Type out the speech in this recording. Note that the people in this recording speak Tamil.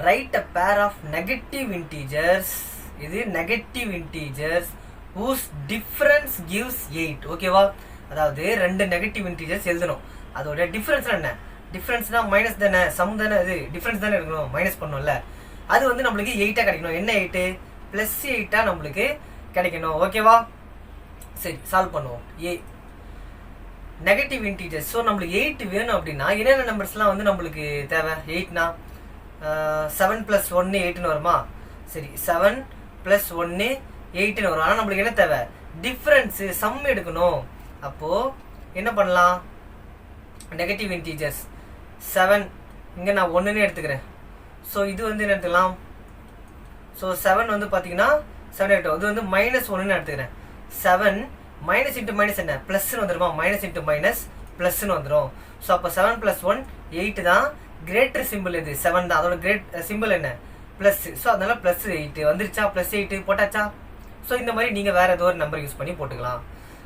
write a pair of negative integers. இது negative integers whose difference gives 8. ஓகேவா? அதாவது ரெண்டு நெகட்டிவ் இன்டீஜர்ஸ் எழுதணும். அதோட டிஃபரன்ஸ் என்ன? டிஃபரன்ஸ்னா மைனஸ் தானே, சம் தானே, அது டிஃபரன்ஸ் தானே இருக்கணும், மைனஸ் பண்ணோம்ல. அது வந்து நம்மளுக்கு 8 கிடைக்கணும். என்ன 8? பிளஸ் 8 நம்மளுக்கு கிடைக்கணும். ஓகேவா? சரி, சால்வ் பண்ணுவோம். Negative integers. ஸோ நம்மளுக்கு 8 வேணும் அப்படின்னா என்னென்ன நம்பர்ஸ்லாம் வந்து நம்மளுக்கு தேவை? 8னா 7 + 1 8ன்னு வருமா? சரி, 7 + 1 8ன்னு வரும். ஆனால் நம்மளுக்கு என்ன தேவை? டிஃப்ரென்ஸு, சம் எடுக்கணும். அப்போது என்ன பண்ணலாம்? நெகட்டிவ் இன்டீஜர்ஸ் 7 இங்கே நான் 1ன்னு எடுத்துக்கிறேன். ஸோ இது வந்து என்ன எடுத்துக்கலாம்? ஸோ 7 வந்து பார்த்தீங்கன்னா 7 எடுத்தோம். இது வந்து -1ன்னு எடுத்துக்கிறேன். 7 மைனஸ் இன்ட்டு மைனஸ் என்ன? ப்ளஸ்ன்னு வந்துடுமா? மைனஸ் இன்ட்டு மைனஸ் ப்ளஸ்ன்னு வந்துடும். ஸோ அப்போ 7 + 1 8 தான். கிரேட்டர் சிம்பிள் இது 7 தான். அதோட கிரேட் சிம்பிள் என்ன? ப்ளஸ். ஸோ அதனால +8 வந்துருச்சா? +8 போட்டாச்சா? ஸோ இந்த மாதிரி நீங்கள் வேறு ஏதோ ஒரு நம்பர் யூஸ் பண்ணி போட்டுக்கலாம்.